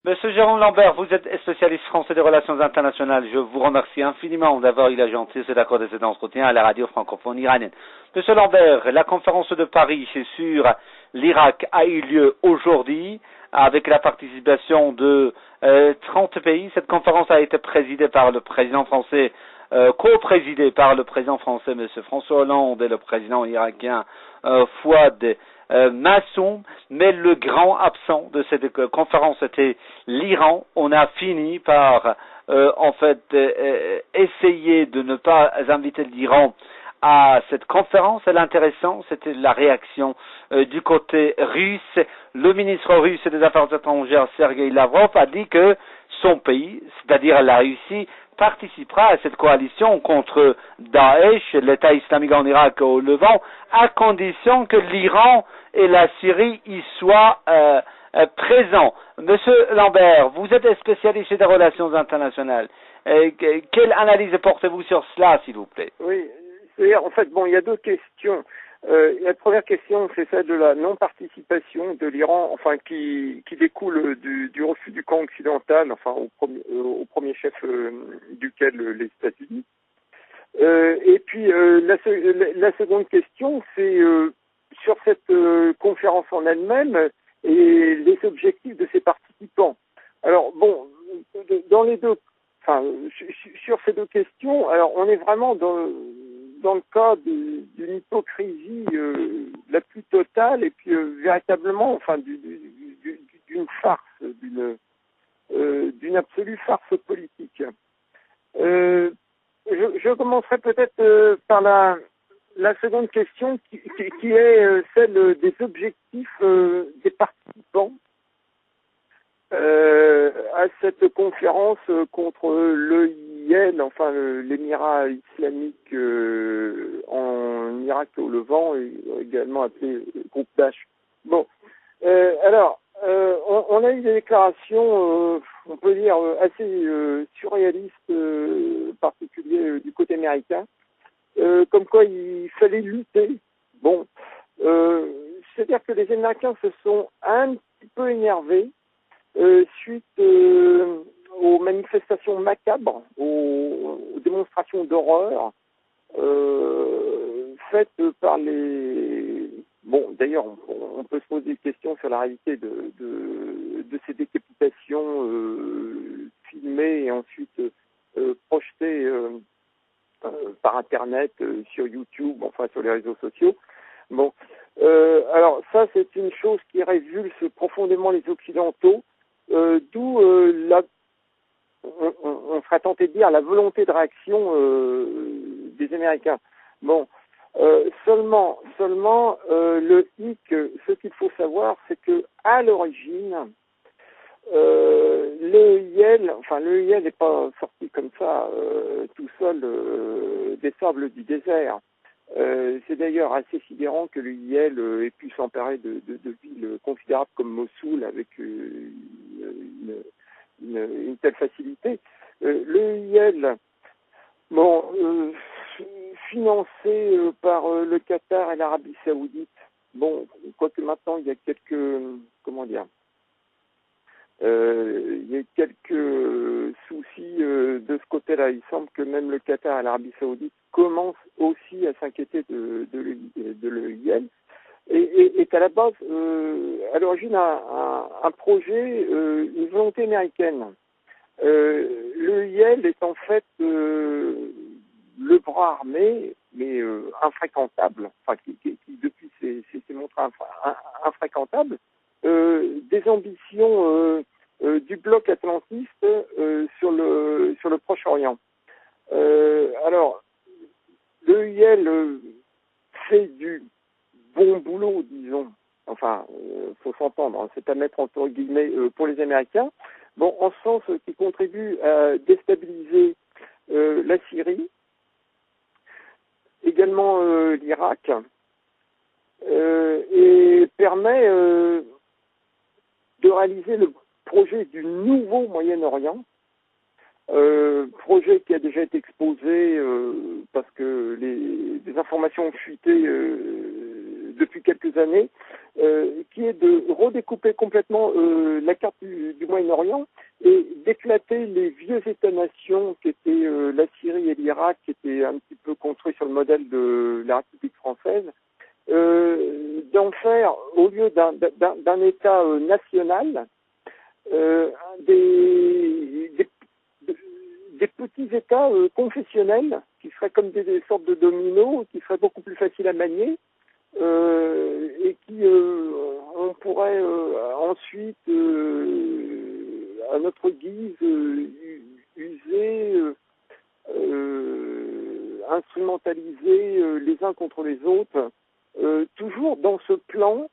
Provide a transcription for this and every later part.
Monsieur Jérôme Lambert, vous êtes spécialiste français des relations internationales. Je vous remercie infiniment d'avoir eu la gentillesse d'accorder cet entretien à la radio francophone iranienne. Monsieur Lambert, la conférence de Paris sur l'Irak a eu lieu aujourd'hui avec la participation de 30 pays. Cette conférence a été présidée par le président français, co-présidée par le président français, monsieur François Hollande, et le président irakien Fouad Massoum, mais le grand absent de cette conférence était l'Iran. On a fini par essayer de ne pas inviter l'Iran à cette conférence. Et l'intéressant, c'était la réaction du côté russe. Le ministre russe des Affaires étrangères, Sergei Lavrov, a dit que son pays, c'est-à-dire la Russie, participera à cette coalition contre Daesh, l'État islamique en Irak et au Levant, à condition que l'Iran et la Syrie y soient présents. Monsieur Lambert, vous êtes spécialiste des relations internationales. Quelle analyse portez-vous sur cela, s'il vous plaît? Oui, c'est-à-dire, en fait, il y a deux questions. La première question, c'est celle de la non-participation de l'Iran, enfin, qui découle du refus du camp occidental, enfin, au premier chef duquel les États-Unis. Et puis, la seconde question, c'est sur cette conférence en elle-même et les objectifs de ses participants. Alors, dans les deux, enfin, sur ces deux questions, alors, on est vraiment dans le cas d'une hypocrisie la plus totale et puis véritablement, enfin, d'une farce, d'une absolue farce politique. Je commencerai peut-être par la seconde question qui est celle des objectifs des participants à cette conférence contre l'EIL, enfin l'Émirat islamique en Irak et au Levant, également appelé groupe Daesh. Alors, on a eu des déclarations, on peut dire, assez surréalistes, particulier du côté américain, comme quoi il fallait lutter. C'est-à-dire que les Américains se sont un petit peu énervés suite aux manifestations macabres, aux démonstrations d'horreur faites par les... D'ailleurs, on peut se poser des questions sur la réalité de ces décapitations filmées et ensuite projetées par Internet, sur YouTube, enfin sur les réseaux sociaux. Alors ça, c'est une chose qui révulse profondément les Occidentaux, d'où on serait tenté de dire la volonté de réaction des Américains. Seulement, le hic, ce qu'il faut savoir, c'est que à l'origine, l'EIL n'est pas sorti comme ça tout seul des sables du désert. C'est d'ailleurs assez sidérant que l'EIL ait pu s'emparer de villes considérables comme Mossoul avec une telle facilité. L'EIL, financé par le Qatar et l'Arabie Saoudite, quoique maintenant il y a il y a quelques soucis de ce côté-là. Il semble que même le Qatar et l'Arabie Saoudite commencent aussi à s'inquiéter de l'EIL et qu'à la base, à l'origine, un projet, une volonté américaine. L'EIL est en fait le bras armé, mais infréquentable, enfin qui depuis s'est montré infréquentable, des ambitions du bloc atlantiste sur le Proche-Orient. Alors, l'EIL fait du bon boulot, disons. Enfin, faut s'entendre, hein, c'est à mettre entre guillemets pour les Américains. En ce sens qui contribue à déstabiliser la Syrie, également l'Irak, et permet de réaliser le projet du nouveau Moyen-Orient, projet qui a déjà été exposé parce que des informations ont fuité depuis quelques années, qui est de redécouper complètement la carte du Moyen-Orient et d'éclater les vieux États-nations qui étaient la Syrie et l'Irak, qui étaient un petit peu construits sur le modèle de la République française, d'en faire, au lieu d'un État national, des petits États confessionnels qui seraient comme des sortes de dominos, qui seraient beaucoup plus faciles à manier et qui on pourrait ensuite à notre guise user, instrumentaliser les uns contre les autres, toujours dans ce plan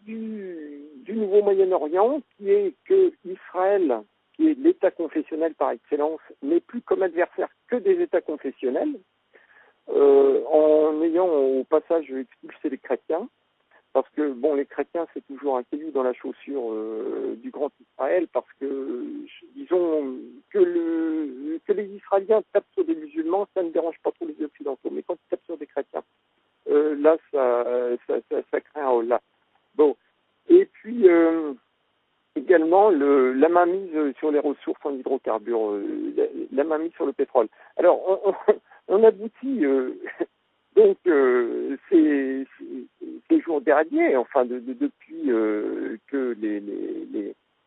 du nouveau Moyen-Orient, qui est que Israël, qui est l'État confessionnel par excellence, n'est plus comme adversaire que des États confessionnels, en ayant au passage expulsé les chrétiens, parce que bon, les chrétiens c'est toujours un caillou dans la chaussure du grand Israël, parce que disons que les Israéliens tapent sur des musulmans, ça ne dérange pas trop les Occidentaux, mais quand ils tapent sur des chrétiens, là ça crée un holà. Bon, et puis également la mainmise sur les ressources en hydrocarbures, la mainmise sur le pétrole. Alors on aboutit donc ces jours derniers, enfin depuis que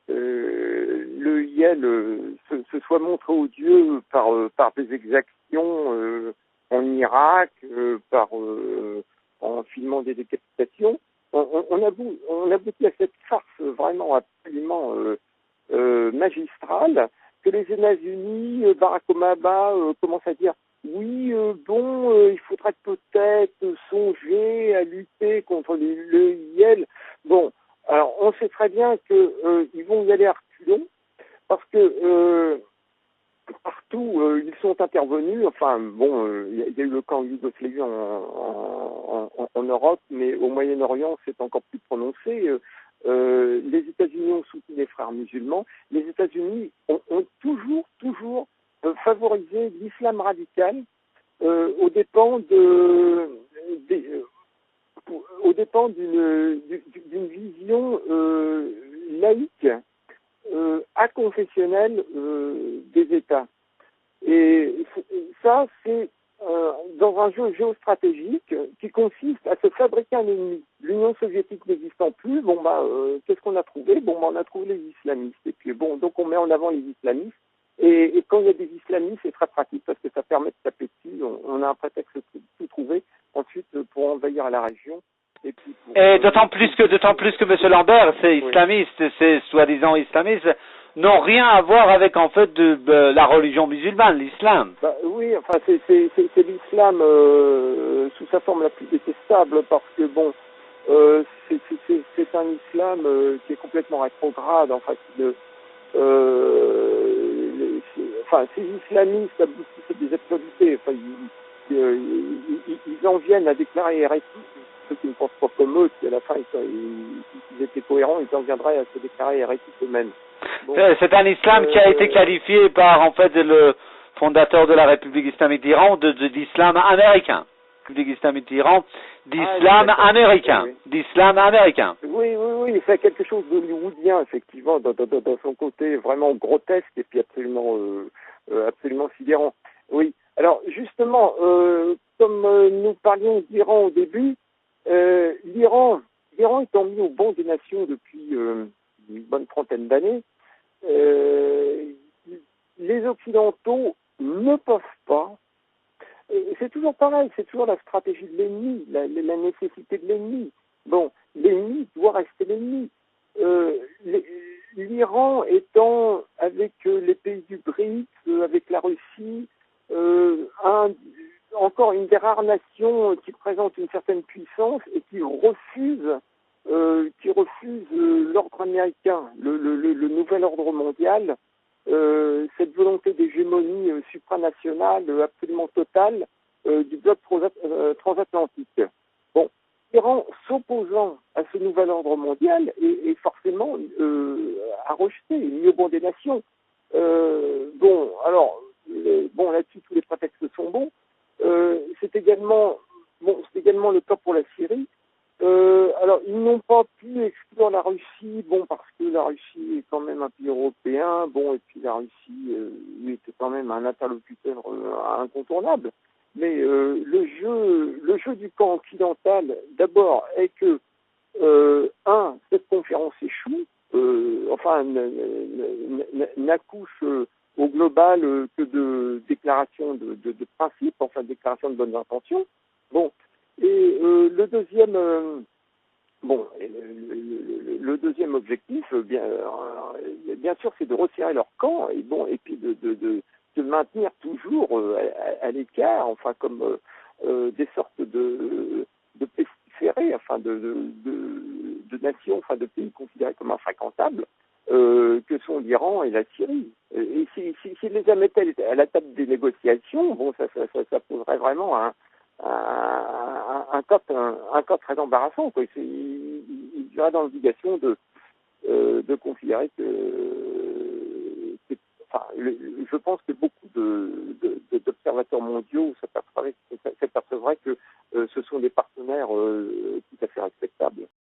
le IEL se soit montré odieux par des exactions en Irak, en filmant des décapitations. On aboutit à cette farce vraiment absolument magistrale que les États-Unis, Barack Obama commence à dire oui, il faudrait peut-être songer à lutter contre le IEL. Bon, alors on sait très bien qu'ils vont y aller à reculons parce que partout ils sont intervenus. Enfin bon, il y a eu le camp Yougoslavie en Europe, mais au Moyen-Orient c'est encore plus prononcé. Les États-Unis ont soutenu les frères musulmans. Les États-Unis ont toujours favorisé l'islam radical aux dépens d'une vision laïque, aconfessionnelle des États. Et ça, c'est dans un jeu géostratégique qui consiste à se fabriquer un ennemi. L'Union soviétique n'existant plus, qu'est-ce qu'on a trouvé? On a trouvé les islamistes. Et puis donc on met en avant les islamistes. Et quand il y a des islamistes, c'est très pratique parce que ça permet de taper dessus. On a un prétexte pour tout trouver ensuite pour envahir la région. Et d'autant plus que M. Lambert, ces islamistes, ces soi-disant islamistes, n'ont rien à voir avec en fait de la religion musulmane, l'islam. Oui, enfin c'est l'islam sous sa forme la plus détestable parce que c'est un islam qui est complètement rétrograde. Ces islamistes aboutissent à des absurdités. Ils en viennent à déclarer hérétique ceux qui ne pensent pas comme eux, si à la fin ils étaient cohérents, ils en viendraient à se déclarer hérétiques eux-mêmes. Bon, c'est un islam qui a été qualifié par en fait le fondateur de la République islamique d'Iran d'islam américain. République islamique d'Iran, d'islam américain. Oui. D'islam américain. Oui, c'est quelque chose d'hollywoodien, effectivement, dans son côté vraiment grotesque et puis absolument sidérant. Oui. Alors, justement, comme nous parlions d'Iran au début, l'Iran étant mis au banc des nations depuis une bonne trentaine d'années, les Occidentaux ne peuvent pas. C'est toujours pareil, c'est toujours la stratégie de l'ennemi, la nécessité de l'ennemi. Bon, l'ennemi doit rester l'ennemi. L'Iran étant avec les pays du BRICS, avec la Russie, encore une des rares nations qui présente une certaine puissance et qui refuse l'ordre américain, le nouvel ordre mondial, cette volonté d'hégémonie supranationale absolument totale du bloc transatlantique. Bon, l'Iran s'opposant à ce nouvel ordre mondial est forcément à rejeter, mis au banc des nations. Là-dessus tous les prétextes sont bons. C'est également bon, c'est également le cas pour la Syrie. Alors, ils n'ont pas pu exclure la Russie, bon, parce que la Russie est quand même un pays européen, bon, et puis la Russie était quand même un interlocuteur incontournable. Mais le jeu du camp occidental, d'abord, est que cette conférence échoue, enfin, n'accouche au global que de déclarations de principe, enfin, déclarations de bonnes intentions. Bon, et le deuxième, le deuxième objectif, bien sûr, c'est de resserrer leur camp et bon, et puis de maintenir toujours à l'écart, enfin, comme des sortes de pestiférés, enfin, de nations, enfin, de pays considérés comme infréquentables, que sont l'Iran et la Syrie. Et si les mettaient à la table des négociations, bon, ça poserait vraiment un cas très embarrassant, quoi. Il serait dans l'obligation de considérer enfin, je pense que beaucoup d'observateurs mondiaux s'apercevraient que ce sont des partenaires